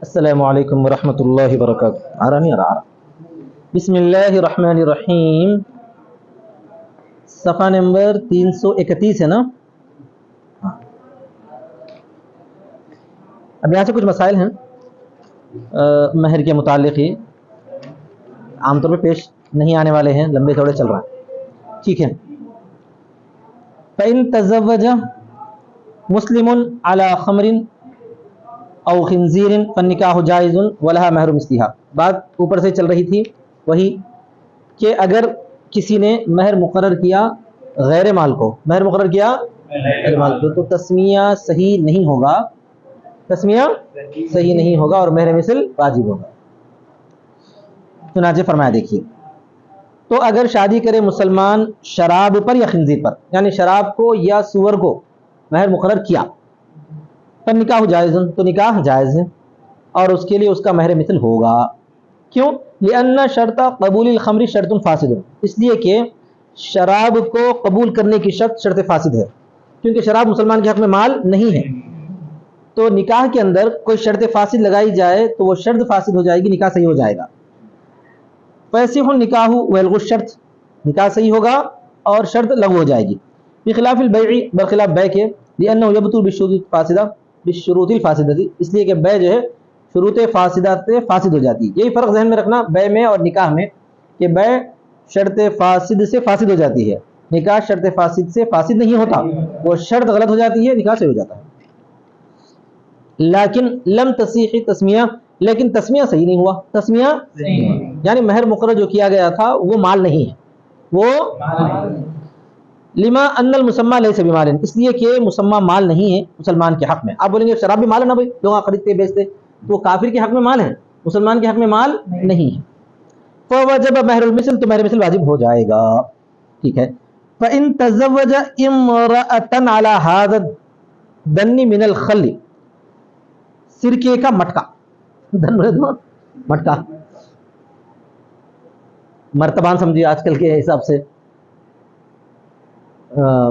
السلام علیکم ورحمۃ اللہ وبرکاتہ. آ رہا نہیں آ رہا. بسم اللہ الرحمن الرحیم. صفحہ نمبر 331 ہے نا. اب یہاں سے کچھ مسائل ہیں مہر کے متعلق ہی عام طور پہ پیش نہیں آنے والے ہیں، لمبے تھوڑے چل رہا ہے. ٹھیک ہے. فَإِن تَزَوَّجَ مُسْلِمٌ عَلَى خَمْرٍ او خنزیر فالنکاح جائز ولها مہر مثلها. بات اوپر سے چل رہی تھی وہی کہ اگر کسی نے مہر مقرر کیا غیر مال کو، مہر مقرر کیا غیر مال کو، تو تسمیہ صحیح نہیں ہوگا، تسمیہ صحیح نہیں ہوگا اور مہر مثل واجب ہوگا. چنانچہ فرمایا دیکھیے، تو اگر شادی کرے مسلمان شراب پر یا خنزیر پر، یعنی شراب کو یا سور کو مہر مقرر کیا، پر نکاح جائز، تو نکاح جائز ہے اور اس کے لیے اس کا مہر مثل ہوگا. کیوں؟ لأن شرط قبول الخمر شرط فاسد، اس لیے کہ شراب کو قبول کرنے کی شرط فاسد ہے، کیونکہ شراب مسلمان کے حق میں مال نہیں ہے. تو نکاح کے اندر کوئی شرط فاسد لگائی جائے تو وہ شرط فاسد ہو جائے گی، نکاح صحیح ہو جائے گا. فیصح النکاح ویلغو الشرط، نکاح صحیح ہوگا اور شرط لغو ہو جائے گی. بخلاف البیع، برخلاف بیع کے، لأنه يبطل بالشروط الفاسدہ، بالشروط الفاسدہ، اس لیے کہ بیع جو ہے شروط فاسدہ سے فاسد ہو جاتی ہے. یہی فرق ذہن میں رکھنا بیع میں اور نکاح میں، کہ بیع شرط فاسد سے فاسد ہو جاتی ہے، نکاح شرط فاسد سے فاسد نہیں ہوتا، وہ شرط غلط ہو جاتی ہے، نکاح صحیح ہو جاتا ہے. لیکن لم تصیح تسمیہ، لیکن تسمیہ صحیح نہیں ہوا. تسمیہ یعنی مہر مقرر جو کیا گیا تھا وہ مال نہیں ہے، وہ لما ان المسمى ليس بمال، اس لیے کہ مسمى مال نہیں ہے مسلمان کے حق میں. آپ بولیں گے شراب بھی مال ہے نا بھائی، لوگ خریدتے بیچتے، تو وہ کافر کے حق میں مال ہے، مسلمان کے حق میں مال نہیں ہے. فوجب مہر المثل، تو مہر مثل واجب ہو جائے گا. ٹھیک ہے. فإن تزوج امرأة على هذا الدن من الخل، سرکے کا مٹکا، مٹکا مرتبان سمجھیے آج کل کے حساب سے،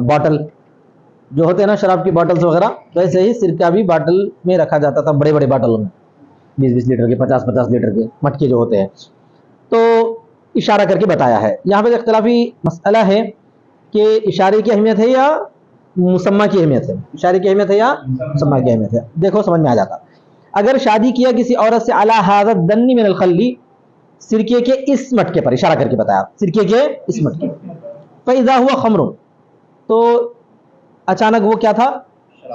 باٹل جو ہوتے ہیں نا شراب کی باٹلز وغیرہ، ویسے ہی سرکہ بھی باٹل میں رکھا جاتا تھا، بڑے بڑے باٹلوں میں، 20-20 لیٹر کے، 50-50 لیٹر کے مٹکے جو ہوتے ہیں. تو اشارہ کر کے بتایا ہے. یہاں پہ اختلافی مسئلہ ہے کہ اشارے کی اہمیت ہے یا مسمى کی اہمیت ہے، اشارے کی اہمیت ہے یا مسمى کی اہمیت ہے. دیکھو سمجھ میں آ جاتا. اگر شادی کیا کسی عورت سے علی ھذا الدن من الخل، سرکے کے اس مٹکے پر، اشارہ کر کے بتایا سرکے کے اس مٹکے. فاذا هو خمر، تو اچانک وہ کیا تھا؟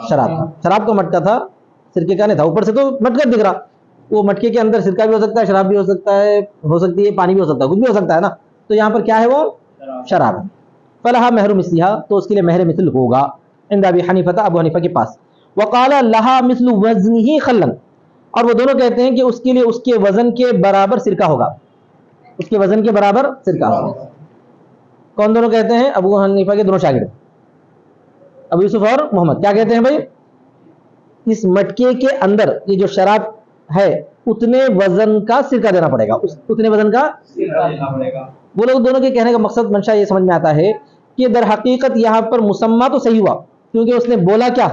شراب تھا. شراب کا مٹکا تھا، سرکے کا نہیں تھا. اوپر سے تو مٹکا دکھ رہا، وہ مٹکے کے اندر سرکہ بھی ہو سکتا ہے، شراب بھی ہو سکتا ہے، ہو سکتی ہے پانی بھی ہو سکتا ہے، کچھ بھی ہو سکتا ہے نا. تو یہاں پر کیا ہے؟ وہ شراب ہے. فلہا مہر مثلہا، تو اس کے لیے مہر مثل ہوگا عند ابی حنیفہ، ابو حنیفہ کے پاس. وقال لہا مثل وزنہ خلا، اور وہ دونوں کہتے ہیں کہ اس کے لیے اس کے وزن کے برابر سرکہ ہوگا، اس کے وزن کے برابر سرکہ ہوگا. کون دونوں کہتے ہیں؟ ابو حنیفہ کے دونوں شاگرد، ابو یوسف اور محمد. کیا کہتے ہیں بھائی؟ اس مٹکے کے اندر یہ جو شراب ہے اتنے وزن کا سرکہ دینا پڑے گا، اتنے وزن کا سرکہ دینا پڑے گا. وہ لوگ دونوں کے کہنے کا مقصد منشا یہ سمجھ میں آتا ہے کہ در حقیقت یہاں پر مسمى تو صحیح ہوا، کیونکہ اس نے بولا کیا؟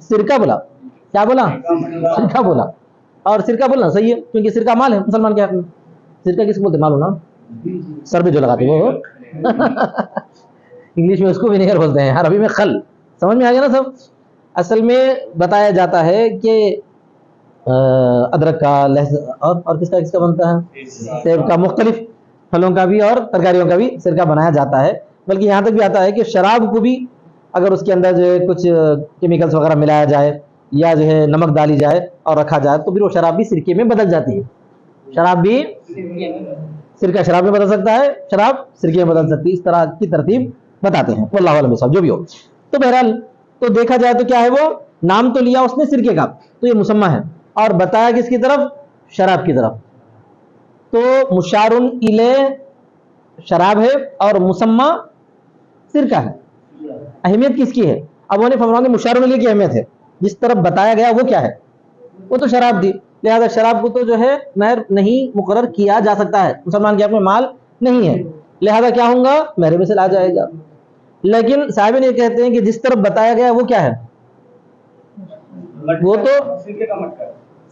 سرکہ بولا. کیا بولا؟ سرکہ بولا. اور سرکہ بولنا صحیح ہے کیونکہ سرکہ مال ہے مسلمان کے حق میں. سرکہ کس کو بولتے؟ مال ہونا، سر پہ جو لگاتے وہ انگلش میں اس کو ونیگر بولتے ہیں، عربی میں خل. سمجھ میں آ گیا نا سب؟ اصل میں بتایا جاتا ہے کہ ادرک کا، لہسن اور کس کا بنتا ہے؟ سیب کا، مختلف پھلوں کا بھی اور ترکاریوں کا بھی سرکہ بنایا جاتا ہے. بلکہ یہاں تک بھی آتا ہے کہ شراب کو بھی اگر اس کے اندر جو ہے کچھ کیمیکلز وغیرہ ملایا جائے یا جو ہے نمک ڈالی جائے اور رکھا جائے تو پھر وہ شراب بھی سرکے میں بدل جاتی ہے. شراب بھی سرکہ شراب میں بدل سکتا ہے، شراب سرکے میں بدل سکتی ہے. اس طرح کی ترتیب بتاتے ہیں، واللہ اعلم صاحب جو بھی ہو. تو بہرحال تو دیکھا جائے تو کیا ہے؟ وہ نام تو لیا اس نے سرکے کا، تو یہ مسمى ہے، اور بتایا کس کی طرف؟ شراب کی طرف. تو مشار الیہ شراب ہے اور مسمى سرکہ ہے. اہمیت کس کی ہے؟ اب انہوں نے فرمایا مشار الیہ کی اہمیت ہے، جس طرف بتایا گیا وہ کیا ہے؟ وہ تو شراب دی. لہذا شراب کو تو جو ہے مہر نہیں مقرر کیا جا سکتا ہے، مسلمان کے حق میں مال نہیں ہے، لہذا کیا ہوں گا؟ مہر مثل آ جائے گا. لیکن صاحب یہ کہتے ہیں کہ جس طرف بتایا گیا وہ کیا ہے؟ وہ تو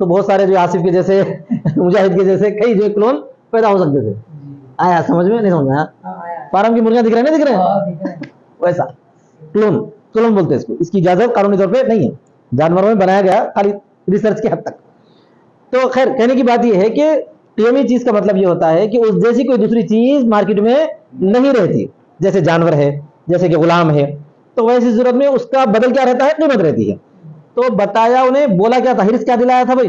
تو بہت سارے جو آصف کے جیسے مجاہد کے جیسے کئی جو کلون پیدا ہو سکتے تھے. آیا سمجھ میں؟ نہیں سمجھ میں آیا؟ فارم کی مرغیاں دکھ رہے ہیں نہیں دکھ رہے ہیں ویسا کلون بولتے ہیں اس کو. اس کی اجازت قانونی طور پہ نہیں ہے, جانوروں میں بنایا گیا خالی ریسرچ کی حد تک. تو خیر کہنے کی بات یہ ہے کہ قیمی چیز کا مطلب یہ ہوتا ہے کہ اس جیسی کوئی دوسری چیز مارکیٹ میں نہیں رہتی. جیسے جانور ہے, جیسے کہ غلام ہے, تو ویسی صورت میں اس کا بدل کیا رہتا ہے؟ قیمت رہتی ہے. تو بتایا انہیں, بولا کیا تھا؟ ہرس کیا دلایا تھا بھائی؟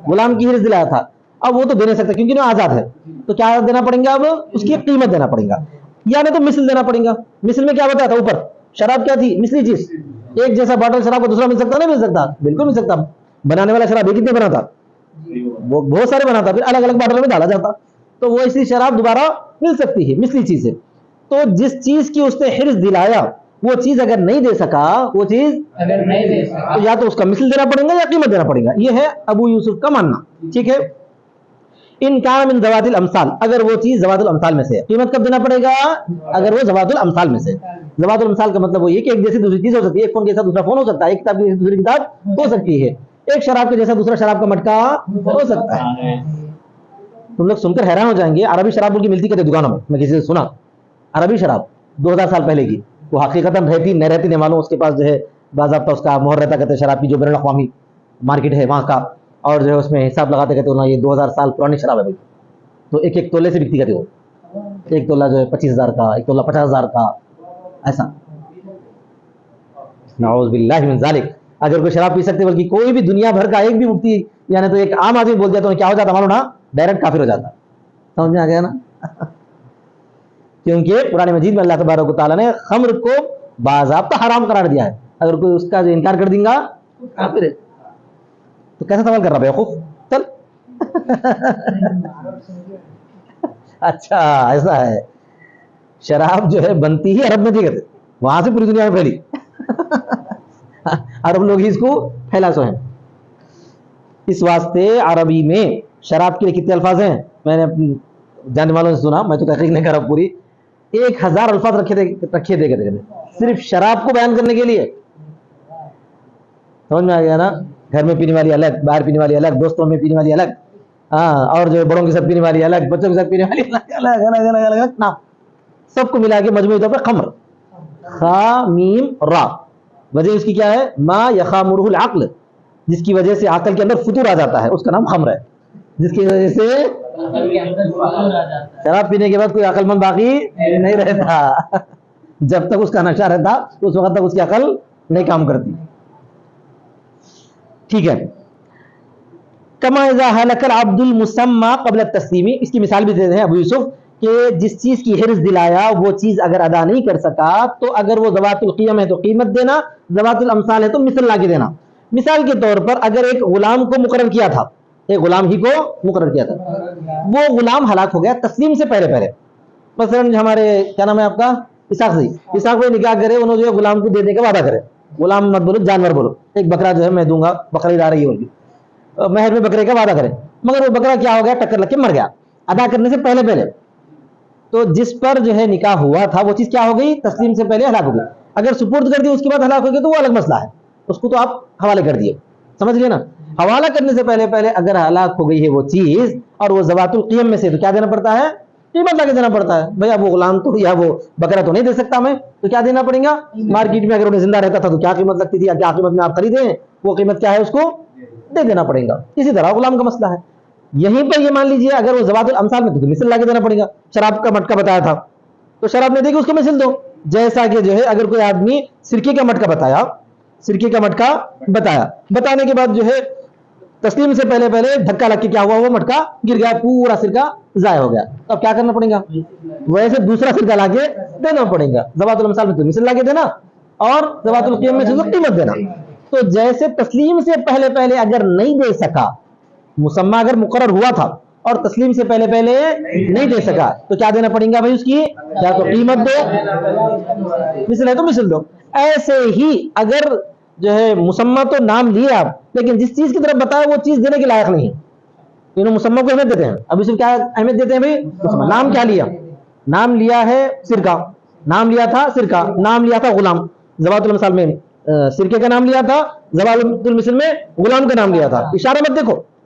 غلام کی ہرس دلایا تھا. اب وہ تو دے نہیں سکتا کیونکہ وہ آزاد ہے, تو کیا دینا پڑیں گا؟ اب اس کی قیمت دینا پڑے گا, یا نہیں تو مثل دینا پڑے گا. مثل میں کیا بتایا تھا اوپر؟ شراب کیا تھی؟ مثلی چیز. ایک جیسا باٹل شراب کو دوسرا مل سکتا؟ نہیں مل سکتا, بالکل مل سکتا. بنانے والا شراب ایک کتنے بنا تھا؟ وہ بہت سارے بنا تھا, پھر الگ الگ باٹلوں میں ڈالا جاتا, تو وہ اسی شراب دوبارہ مل سکتی ہے, مثلی چیز ہے. تو جس چیز کی اس نے حرص دلایا وہ چیز اگر نہیں دے سکا, وہ چیز اگر نہیں دے سکا تو یا تو اس کا مثل دینا پڑے گا یا قیمت دینا پڑے گا. یہ ہے ابو یوسف کا ماننا. ٹھیک ہے. ان کان من ذوات الامثال, اگر وہ چیز ذوات الامثال میں سے ہے, قیمت کب دینا پڑے گا؟ اگر وہ ذوات الامثال میں سے. ذوات الامثال کا مطلب وہ یہ کہ ایک جیسی دوسری چیز ہو سکتی ہے. ایک فون کے ساتھ دوسرا فون ہو سکتا ہے, ایک کتاب کی جیسی دوسری کتاب ہو سکتی ہے, ایک شراب کے جیسا دوسرا شراب کا مٹکا ہو سکتا ہے. تم لوگ سن کر حیران ہو جائیں گے, عربی شراب کی ملتی کہتے دکانوں میں کسی سے سنا, عربی شراب 2000 سال پہلے کی, وہ حقیقت رہتی نہیں رہتی نہیں معلوم, اس کے پاس جو ہے باضابطہ اس کا مہر رہتا کہتے شراب کی جو بین الاقوامی مارکیٹ ہے وہاں کا, اور جو ہے اس میں حساب لگاتے کہتے ہیں یہ 2000 سال پرانی شراب ہے بھائی. تو ایک ایک تولے سے بکتی کہتے وہ, ایک تولہ جو ہے 25,000 کا, ایک تولہ 50,000 کا, ایسا. نعوذ باللہ من ذالک. اگر کوئی شراب پی سکتے بلکہ کوئی بھی دنیا بھر کا ایک بھی مفتی یعنی تو ایک عام آدمی بول دیا تو کیا ہو جاتا معلوم نا؟ ڈائریکٹ کافر ہو جاتا. سمجھ میں آ گیا نا؟ کیونکہ قرآن مجید میں اللہ تبارک و تعالیٰ نے خمر کو باضابطہ حرام قرار دیا ہے. اگر کوئی اس کا جو انکار کر دیں گا کافر ہے. تو کیسا سوال کر رہا بیوقوف؟ چل. اچھا ایسا ہے, شراب جو ہے بنتی ہی عرب میں تھی کہتے, وہاں سے پوری دنیا میں پھیلی. عرب لوگ ہی اس کو پھیلا سو ہیں. اس واسطے عربی میں شراب کے لیے کتنے الفاظ ہیں؟ میں نے اپنی جاننے والوں سے سنا, میں تو تحقیق نہیں کر رہا پوری, 1000 الفاظ رکھے دے گئے صرف شراب کو بیان کرنے کے لیے. سمجھ میں آ گیا نا؟ گھر میں پینے والی الگ, باہر پینے والی الگ, دوستوں میں پینے والی الگ, ہاں, اور جو بڑوں کے ساتھ پینے والی الگ, بچوں کے ساتھ پینے والی الگ الگ الگ الگ الگ نام, سب کو ملا کے مجموعی طور پہ خمر, خا میم را. وجہ اس کی کیا ہے؟ ما یخامرہ العقل, جس کی وجہ سے عقل کے اندر فطور آ جاتا ہے, اس کا نام خمر ہے. جس کی وجہ سے شراب پینے کے بعد کوئی عقل مند باقی نہیں رہتا. جب تک اس کا نشہ رہتا اس وقت تک اس کی عقل نہیں کام کرتی. ٹھیک ہے. کما اذا ہلک العبد المسمى قبل التسلیم, اس کی مثال بھی دیتے ہیں ابو یوسف کہ جس چیز کی حرص دلایا وہ چیز اگر ادا نہیں کر سکا تو اگر وہ ذوات القیم ہے تو قیمت دینا, ذوات الامثال ہے تو مثل لا کے دینا. مثال کے طور پر اگر ایک غلام کو مقرر کیا تھا, ایک غلام ہی کو مقرر کیا تھا, وہ غلام ہلاک ہو گیا تسلیم سے پہلے پہلے. مثلا ہمارے کیا نام ہے آپ کا؟ اسحاق جی. اسحاق بھائی نکاح کرے, انہوں جو ہے غلام کو دینے کا وعدہ کرے. غلام مت بولو, جانور بولو. ایک بکرا جو ہے میں دوں گا, بکری آ رہی ہے ان کی, مہر میں بکرے کا وعدہ کرے, مگر وہ بکرا کیا ہو گیا؟ ٹکر لگ کے مر گیا ادا کرنے سے پہلے پہلے. تو جس پر جو ہے نکاح ہوا تھا وہ چیز کیا ہو گئی؟ تسلیم سے پہلے ہلاک ہو گئی. اگر سپرد کر دی اس کے بعد ہلاک ہو گئی تو وہ الگ مسئلہ ہے, اس کو تو آپ حوالے کر دیے. سمجھ گئے نا؟ حوالہ کرنے سے پہلے پہلے اگر ہلاک ہو گئی ہے وہ چیز اور وہ ذوات القیم میں سے, تو کیا دینا پڑتا ہے؟ قیمت لا کے دینا پڑتا ہے. بھائی اب وہ غلام تو یا وہ بکرا تو نہیں دے سکتا میں, تو کیا دینا پڑے گا؟ مارکیٹ میں اگر انہیں زندہ رہتا تھا تو کیا قیمت لگتی تھی یا کیا قیمت میں آپ خریدیں, وہ قیمت کیا ہے اس کو دے دینا پڑے گا. اسی طرح غلام کا مسئلہ ہے. یہیں پر یہ مان لیجئے اگر وہ ذوات الامثال میں تو مثل لا کے دینا پڑے گا. شراب کا مٹکا بتایا تھا تو شراب نہیں دے گی, اس کو مثل دو. جیسا کہ جو ہے اگر کوئی آدمی سرکے کا مٹکا بتایا, سرکے کا مٹکا بتایا, بتانے کے بعد جو ہے تسلیم سے پہلے پہلے دھکا لگ کے کیا ہوا؟ وہ مٹکا گر گیا, پورا سرکہ ضائع ہو گیا. اب کیا کرنا پڑے گا؟ ویسے دوسرا سرکہ لا کے دینا پڑے گا. ذوات الامثال میں تو مثل لا کے دینا اور ذوات القیم میں سے قیمت دینا. تو جیسے تسلیم سے پہلے پہلے اگر نہیں دے سکا, مسمى اگر مقرر ہوا تھا اور تسلیم سے پہلے پہلے نہیں دے سکا, تو کیا دینا پڑے گا بھائی اس کی؟ یا تو قیمت دو, مثل ہے تو مثل دو. ایسے ہی اگر جو ہے مسمى تو نام لیے آپ, لیکن جس چیز کی طرف بتایا وہ چیز دینے کے لائق نہیں ہے, انہوں مسمى کو اہمیت دیتے ہیں. اب اس میں کیا اہمیت دیتے ہیں بھائی؟ نام کیا لیا؟ نام لیا ہے سرکہ, نام لیا تھا سرکہ, نام لیا تھا غلام. ذوات الامثال میں سرکے کا نام لیا تھا, ذوات المثل میں غلام کا نام لیا تھا. اشارہ مت دیکھو,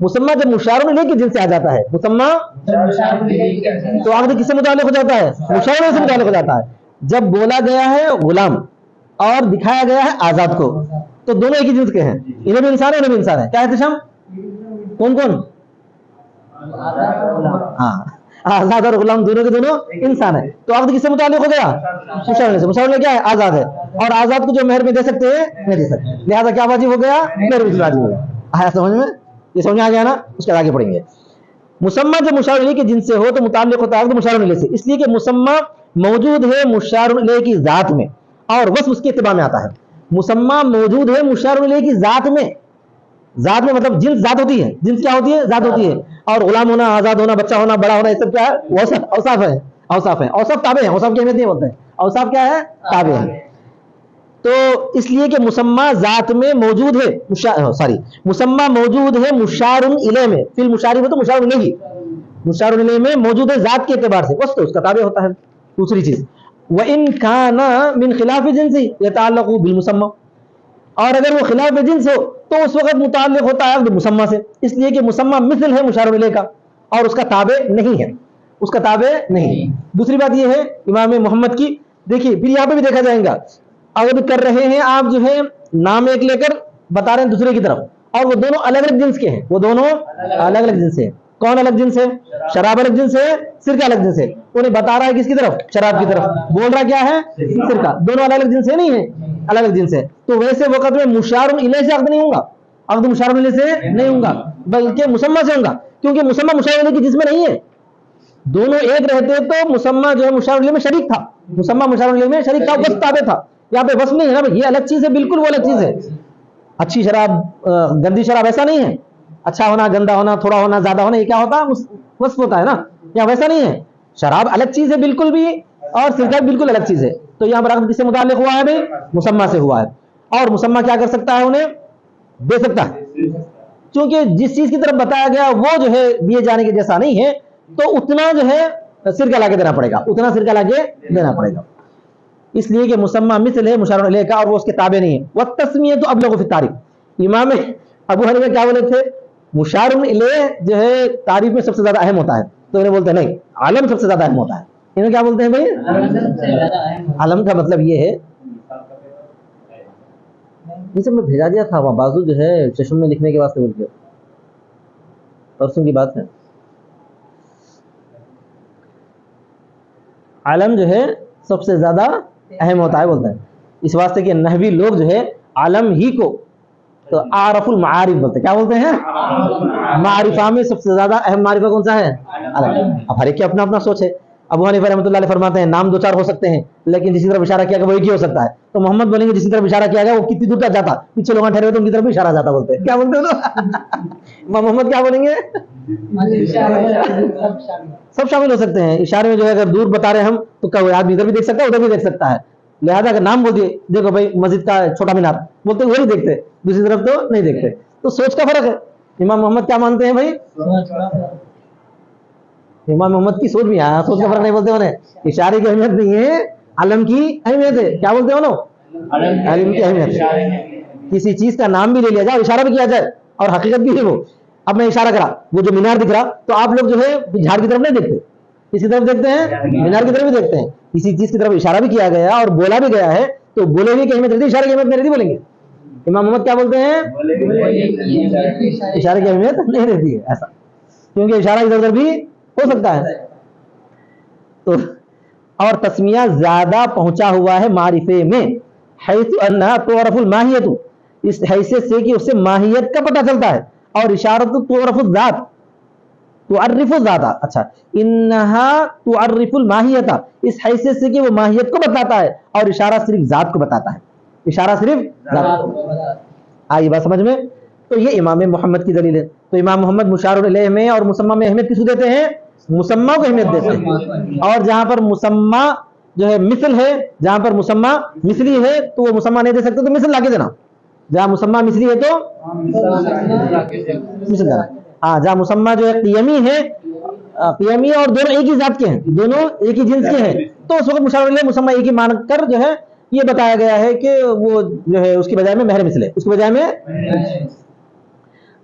مسمہ جب مشار الیہ کے جنس سے آ جاتا ہے، مسمہ تو عقد کس سے متعلق ہو جاتا ہے؟ مشار الیہ سے متعلق ہو جاتا ہے۔ جب بولا گیا ہے غلام اور دکھایا گیا ہے آزاد کو، تو دونوں ایک ہی جنس کے ہیں، انہیں بھی انسان ہے انہیں بھی انسان ہے۔ کیا ہے احتشام؟ کون کون؟ ہاں، آزاد اور غلام دونوں کے دونوں انسان ہیں، تو عقد کس سے متعلق ہو گیا؟ مشار الیہ سے۔ مشار الیہ کیا ہے؟ آزاد ہے، اور آزاد کو جو مہر میں دے سکتے ہیں نہیں دے سکتے، لہذا کیا واجب ہو گیا؟ مہر بھی واجب ہو گیا۔ آیا سمجھ میں؟ یہ سمجھ میں آ گیا نا؟ اس کے آگے پڑھیں گے۔ مسمى جب مشار الیہ کے جنس سے ہو تو متعلق ہوتا ہے عقد مشار الیہ سے، اس لیے کہ مسمى موجود ہے مشار الیہ کی ذات میں اور وصف اس کے اتباع میں آتا ہے۔ مسمى موجود ہے مشار الیہ کی ذات میں، ذات میں مطلب جنس ذات ہوتی ہے، جنس کیا ہوتی ہے؟ ذات ہوتی ہے، اور غلام ہونا، آزاد ہونا، بچہ ہونا، بڑا ہونا، یہ سب کیا ہے؟ اوصاف ہے، اوصاف ہے، اوصاف تابع ہیں، اوصاف کی اہمیت نہیں بولتے ہیں، اوصاف کیا ہے؟ تابع ہے۔ تو اس لیے کہ مسمى ذات میں موجود ہے، مسمى موجود ہے مشار الیہ میں، فی المشار میں تو مشار الیہ، مشار الیہ میں موجود ہے ذات کے اعتبار سے، بس تو اس کا تابع ہوتا ہے۔ دوسری چیز وَإِن كَانَ مِنْ خِلَافِ جِنْسِ يَتَعَلَّقُ بِالْمُسَمَّى، اور اگر وہ خلاف جنس ہو تو اس وقت متعلق ہوتا ہے عقد مسمى سے، اس لیے کہ مسمى مثل ہے مشار الیہ کا اور اس کا تابع نہیں ہے، اس کا تابع نہیں۔ دوسری بات یہ ہے امام محمد کی، دیکھیے پھر یہاں پہ بھی دیکھا جائے گا، اگر کر رہے ہیں آپ جو ہے نام ایک لے کر بتا رہے ہیں دوسرے کی طرف، اور وہ دونوں الگ الگ جنس کے ہیں، وہ دونوں الگ الگ جنس ہیں۔ کون الگ جنس ہے؟ شراب الگ جنس ہے، سرکہ الگ جنس ہے، انہیں بتا رہا ہے کس کی طرف؟ شراب کی طرف، بول رہا کیا ہے؟ سرکہ، دونوں الگ الگ جنس ہے، نہیں ہے الگ الگ جنس ہے، تو ویسے وقت میں مشار الیہ سے عقد نہیں ہوگا، عقد مشار الیہ سے نہیں ہوگا بلکہ مسمى سے ہوگا، کیونکہ مسمى مشار الیہ کی جنس میں نہیں ہے، دونوں ایک رہتے تو مسمى جو ہے مشار الیہ میں شریک تھا، مسمى مشار الیہ میں شریک تھا، وصف تابع تھا، یہاں پہ وصف نہیں ہے نا بھائی، یہ الگ چیز ہے، بالکل وہ الگ چیز ہے۔ اچھی شراب گندی شراب ایسا نہیں ہے، اچھا ہونا گندا ہونا تھوڑا ہونا زیادہ ہونا یہ کیا ہوتا ہے؟ وصف ہوتا ہے نا، یہاں ویسا نہیں ہے، شراب الگ چیز ہے بالکل بھی اور سرکہ بالکل الگ چیز ہے، تو یہاں پر عقد کس سے متعلق ہوا ہے بھائی؟ مسمى سے ہوا ہے، اور مسمى کیا کر سکتا ہے؟ انہیں دے سکتا ہے، کیونکہ جس چیز کی طرف بتایا گیا وہ جو ہے دیے جانے کے جیسا نہیں ہے، تو اتنا جو ہے سرکہ لا کے دینا پڑے گا، اتنا سرکہ لا کے دینا پڑے گا، اس لیے کہ مسمى مثل ہے مشار الیہ کا اور وہ اس کے تابع نہیں ہے۔ والتسمیۃ ابلغ فی التعریف، امام ابو حنیفہ کیا بولے تھے؟ مشار الیہ جو ہے تعریف میں سب سے زیادہ اہم ہوتا ہے، تو انہیں بولتے ہیں نہیں، علم سب سے زیادہ اہم ہوتا ہے، انہیں کیا بولتے ہیں بھائی؟ علم کا مطلب یہ ہے، یہ سب میں بھیجا دیا تھا وہاں بازو جو ہے چشم میں لکھنے کے واسطے بول کے، پرسوں کی بات ہے، علم جو ہے سب سے زیادہ اہم ہوتا ہے بولتے ہیں، اس واسطے کہ نحوی لوگ جو ہے علم ہی کو تو عارف المعارف بولتے ہیں، کیا بولتے ہیں؟ معرفہ میں سب سے زیادہ اہم معرفہ کون سا ہے؟ علم۔ اب ہر ایک کی اپنا اپنا سوچ ہے، ابو حنیفہ رحمۃ اللہ علیہ فرماتے ہیں نام دو چار ہو سکتے ہیں لیکن جسی طرف اشارہ کیا گیا وہ ایک ہی ہو سکتا ہے، تو محمد بولیں گے جسی طرف اشارہ کیا گیا وہ کتنی دور تک جاتا، پیچھے لوگ ٹھہرے ہوئے تو ان کی طرف بھی اشارہ جاتا بولتے ہیں، کیا بولتے ہیں؟ محمد کیا بولیں گے؟ سب شامل ہو سکتے ہیں اشارے میں، جو ہے اگر دور بتا رہے ہم تو کوئی آدمی ادھر بھی دیکھ سکتا ہے ادھر بھی دیکھ سکتا ہے، لہذا اگر نام بول دیے دیکھو بھائی مسجد کا چھوٹا مینار بولتے وہی دیکھتے، دوسری طرف تو نہیں دیکھتے، تو سوچ کا فرق ہے۔ امام محمد کیا مانتے ہیں بھائی؟ امام محمد کی سوچ بھی ہے، سوچ کا فرق نہیں بولتے انہیں، اشارے کی اہمیت نہیں ہے علم کی اہمیت ہے، کیا بولتے ہیں انہوں؟ علم کی اہمیت ہے، کسی چیز کا نام بھی لے لیا جائے اشارہ بھی کیا جائے اور حقیقت بھی ہے وہ، اب میں اشارہ کرا وہ جو مینار دکھ رہا تو آپ لوگ جو ہے جھاڑ کی طرف نہیں دیکھتے، کسی طرف دیکھتے ہیں؟ مینار کی طرف بھی دیکھتے ہیں، کسی چیز کی طرف اشارہ بھی کیا گیا اور بولا بھی گیا ہے تو بولے ہوئے کی اہمیت رہتی ہے، اشارے کی اہمیت نہیں رہتی بولیں گے، امام محمد کیا بولتے ہیں؟ اشارے کی اہمیت نہیں رہتی ہے، ایسا کیونکہ اشارہ ادھر ادھر بھی ہو سکتا ہے، تو اور تسمیہ زیادہ پہنچا ہوا ہے معرفے میں، حیث انہا تعرف الماہیت، اس حیثیت سے کہ اس سے ماہیت کا پتہ چلتا ہے، اور اشارت تعرف الذات، تعرف الذات، اچھا انہا تعرف الماہیت، اس حیثیت سے کہ وہ ماہیت کو بتاتا ہے اور اشارہ صرف ذات کو بتاتا ہے، اشارہ صرف ذات کو، آئی بات سمجھ میں؟ تو یہ امام محمد کی دلیل ہے۔ تو امام محمد مشار الیہ میں اور مسمى میں اہمیت کس کو دیتے ہیں؟ مسمى کو اہمیت دیتے ہیں، اور جہاں پر مسمى جو ہے مثل ہے، جہاں پر مسمى مثلی ہے تو وہ مسمى نہیں دے سکتے تو مثل لا کے دینا، جہاں مسمى مثلی ہے تو مثل دینا، ہاں جہاں مسمى جو ہے قیمی ہے، قیمی اور دونوں ایک ہی ذات کے ہیں، دونوں ایک ہی جنس کے ہیں، تو اس وقت مشار الیہ مسمى ایک ہی مان کر جو ہے یہ بتایا گیا ہے کہ وہ جو ہے اس کی بجائے میں مہر مثل ہے، اس کی بجائے میں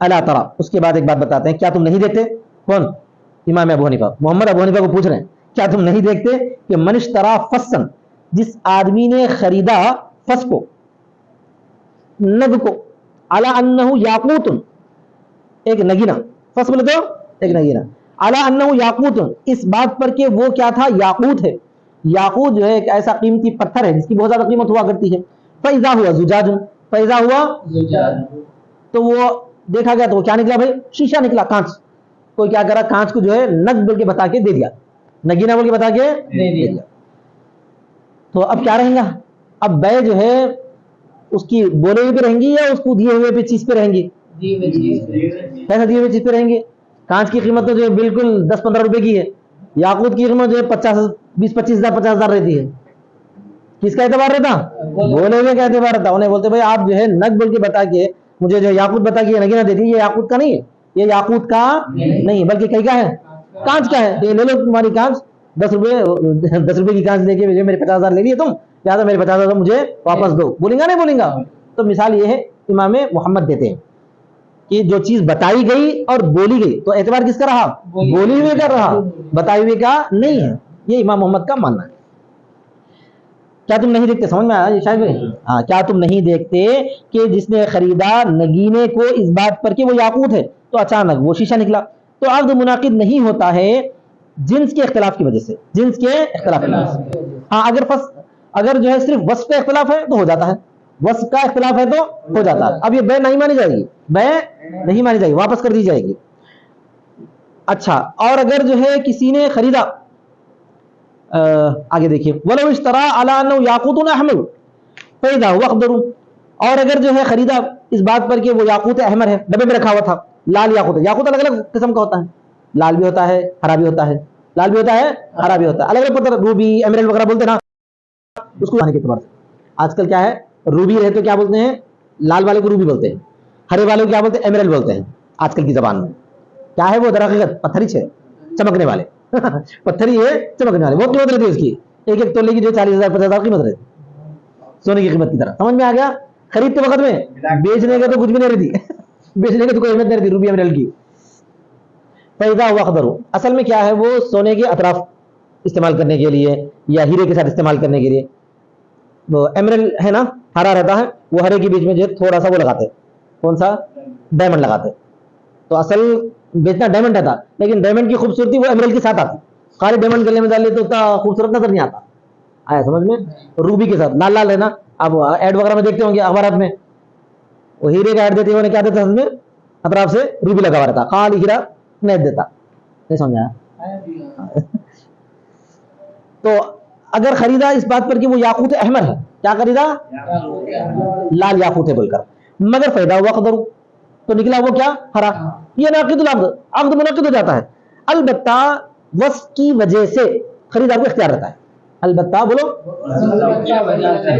الا ترى، اس کے بعد ایک بات بتاتے ہیں، کیا تم نہیں دیکھتے؟ کون؟ امام ابو حنیفہ، محمد ابو حنیفہ کو پوچھ رہے ہیں کیا تم نہیں دیکھتے کہ من اشترى فصا، جس آدمی نے خریدا فص کو، نگ کو، علی انہ یاقوت، ایک نگینہ، فص بولے تو ایک نگینہ، علی انہ یاقوت، اس بات پر کہ وہ کیا تھا؟ یاقوت ہے. یاقوت جو ہے ایک ایسا قیمتی پتھر ہے جس کی بہت زیادہ قیمت ہوا کرتی ہے. فاذا ہوا زجاج، فاذا ہوا زجاج، تو وہ دیکھا گیا تو وہ کیا نکلا بھائی؟ شیشہ نکلا، کانچ. کوئی کیا کرا؟ کانچ کو جو ہے نگ بول کے بتا کے دے دیا، نگینہ بول کے بتا کے دے دیا. تو اب کیا رہیں گا؟ اب بے جو ہے اس کی بولے ہوئے پہ رہیں گی یا اس کو دیے ہوئے پہ چیز پہ رہیں گی؟ کیسے دیے ہوئے چیز پہ رہیں گے؟ کانچ کی قیمت تو جو ہے بالکل 10-15 روپے کی ہے، یاقوت کی قیمت جو ہے 20-25 ہزار 50 ہزار رہتی ہے. کس کا اعتبار رہتا؟ بولے ہوئے کا اعتبار رہتا. انہیں بولتے بھائی آپ جو ہے نگ بول کے بتا کے مجھے جو یاقوت بتا کے نگینہ دیتی ہے، یہ یاقوت کا نہیں ہے، یہ یاقوت کا نہیں بلکہ کئی کا ہے؟ کانچ کا ہے. یہ لے لو تمہاری کانچ، 10 روپے کی کانچ دے کے میرے 50 ہزار لے لیے تم، لہٰذا میرے 50 ہزار مجھے واپس دو. بولیں گا نہیں بولیں گا؟ تو مثال یہ ہے امام محمد دیتے ہیں کہ جو چیز بتائی گئی اور بولی گئی تو اعتبار کس کا رہا؟ بولی ہوئے کا رہا، بتائی ہوئے کا نہیں ہے. یہ امام محمد کا ماننا ہے. کیا تم نہیں دیکھتے؟ سمجھ میں آیا شاید بھائی؟ ہاں، کیا تم نہیں دیکھتے کہ جس نے خریدا نگینے کو اس بات پر کہ وہ یاقوت ہے تو اچانک وہ شیشہ نکلا. تو عقد منعقد نہیں ہوتا ہے جنس کے اختلاف کی وجہ سے، جنس کے اختلاف کی وجہ سے. ہاں، اگر جو ہے صرف وصف کا اختلاف ہے تو ہو جاتا ہے، وصف کا اختلاف ہے تو ہو جاتا ہے. اب یہ بے نہیں مانی جائے گی، بے نہیں مانی جائے گی، واپس کر دی جائے گی. اچھا، اور اگر جو ہے کسی نے خریدا، آگے دیکھیے، وَلَوْ اشْتَرَىٰ عَلَىٰ أَنَّهُ يَاقُوتٌ أَحْمَرٌ فَإِذَا هُوَ أَخْضَرُ، اور اگر جو ہے خریدا اس بات پر کہ وہ یاقوت احمر ہے، ڈبے میں رکھا ہوا تھا، لال یاقوت ہے. یاقوت الگ الگ قسم کا ہوتا ہے، لال بھی ہوتا ہے ہرا بھی ہوتا ہے، لال بھی ہوتا ہے ہرا بھی ہوتا ہے، الگ الگ پتھر، روبی ایمرلڈ وغیرہ بولتے ہیں نا اس کو. کے اعتبار سے آج کل کیا ہے، روبی رہے تو کیا بولتے ہیں؟ لال والے کو روبی بولتے ہیں، ہرے والے کو کیا بولتے ہیں؟ ایمرلڈ بولتے ہیں. آج کل کی زبان میں کیا ہے؟ وہ درحقیقت پتھر ہی ہے، چمکنے والے پتھر ہی ہے، چمکنے والے. بہت قیمت رہتی ہے اس کی، ایک ایک تولے کی جو 40,000 50,000 قیمت رہتی، سونے کی قیمت کی طرح. سمجھ میں آ گیا؟ خریدتے وقت میں، بیچنے کا تو کچھ بھی نہیں رہتی بیچنے کا تو کوئی اہمیت نہیں رہتی روبی ایمرلڈ کی. فیضا ہوا خبر، اصل میں کیا ہے، وہ سونے کے اطراف استعمال کرنے کے لیے یا ہیرے کے ساتھ استعمال کرنے کے لیے. وہ ایمرلڈ ہے نا، ہرا رہتا ہے، وہ ہرے کے بیچ میں جو تھوڑا سا وہ لگاتے، کون سا؟ ڈائمنڈ لگاتے. تو اصل بیچنا ڈائمنڈ رہتا، لیکن ڈائمنڈ کی خوبصورتی وہ ایمرلڈ کے ساتھ آتی. خالی ڈائمنڈ گلے میں ڈال لیے تو اتنا خوبصورت نظر نہیں آتا. آیا سمجھ میں؟ روبی کے ساتھ لال لال ہے نا. اب ایڈ وغیرہ میں دیکھتے ہوں گے اخبارات میں، وہ ہیرے کا ایڈ دیتے ہیں، کیا دیتا ہے اس میں؟ اطراف سے روبی لگا ہوا رہتا، خالی ہیرا نہیں دیتا. نہیں سمجھا؟ تو اگر خریدا اس بات پر کہ وہ یاقوت احمر ہے، کیا خریدا؟ لال یاقوت ہے بول کر، مگر فائدہ ہوا قدر، تو نکلا وہ کیا؟ ہرا. یہ ناقض العقد، عقد منعقد ہو جاتا ہے. البتہ وصف کی وجہ سے خریدار کو اختیار رہتا ہے. البتہ بولو،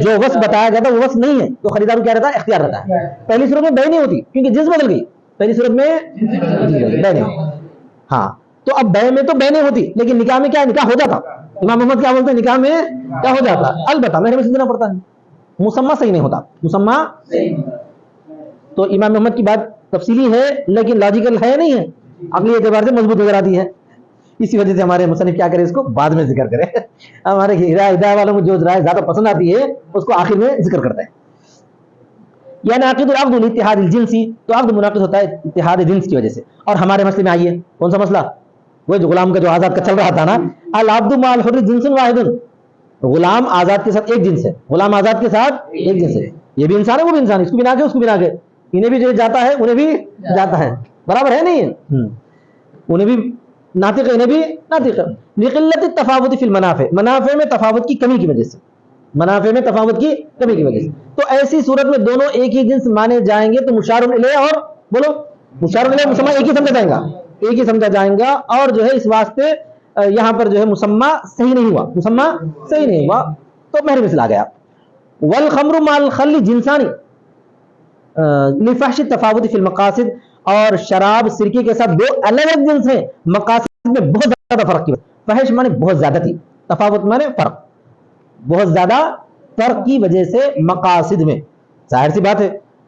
جو وصف بتایا گیا تھا وہ وصف نہیں ہے تو خریدار کو کیا رہتا ہے؟ اختیار رہتا ہے. پہلی صورت میں بے نہیں ہوتی کیونکہ جنس بدل گئی، پہلی صورت میں بے نہیں. ہاں، تو اب بے میں تو بے نہیں ہوتی، لیکن نکاح میں کیا؟ نکاح ہو جاتا. امام محمد کیا بولتے ہیں؟ نکاح میں کیا ہو جاتا؟ البتہ محرم سے دینا پڑتا ہے، مسمى صحیح نہیں ہوتا، مسمى. تو امام محمد کی بات تفصیلی ہے لیکن لاجیکل ہے نہیں ہے، عقلی اعتبار سے مضبوط نظر آتی ہے. اسی وجہ سے ہمارے مصنف کیا کرے، اس کو بعد میں ذکر کرے. ہمارے ہدایہ والوں کو جو رائے زیادہ پسند آتی ہے اس کو آخر میں ذکر کرتے ہیں. یعنی عقد العقد الاتحاد الجنسی، تو عقد منعقد ہوتا ہے اتحاد جنس کی وجہ سے. اور ہمارے مسئلے میں آئیے، کون سا مسئلہ؟ وہ جو غلام کا جو آزاد کا چل رہا تھا نا، العبد مع الحر جنس واحد، غلام آزاد کے ساتھ ایک جنس ہے، غلام آزاد کے ساتھ ایک جنس ہے. یہ بھی انسان ہے، وہ بھی انسان ہے، اس کو بھی نہ کہ اس کو بھی نہ کہ، انہیں بھی جو جاتا ہے انہیں بھی جاتا ہے، برابر ہے نہیں ہے؟ انہیں بھی ناطق، انہیں بھی ناطق. لقلت التفاوت فی المنافع، منافع میں تفاوت کی کمی کی وجہ سے، منافع میں تفاوت کی کمی کی وجہ سے. تو ایسی صورت میں دونوں ایک ہی جنس مانے جائیں گے تو مشار الیہ اور بولو مشار الیہ مسمى ایک ہی سمجھا جائے گا، ایک ہی سمجھا جائیں گا. اور جو ہے اس واسطے یہاں پر جو ہے مسمى صحیح نہیں ہوا، مسمى صحیح نہیں ہوا تو محر مثل آ گیا. والخمر مع الخل جنسانی لفحش التفاوت فی المقاصد، اور شراب سرکے کے ساتھ دو الگ الگ جنس ہیں، مقاصد میں بہت زیادہ فرق کی وجہ. فحش مانے بہت زیادہ تھی، تفاوت مانے فرق، بہت زیادہ فرق کی وجہ سے مقاصد میں. ظاہر سی بات ہے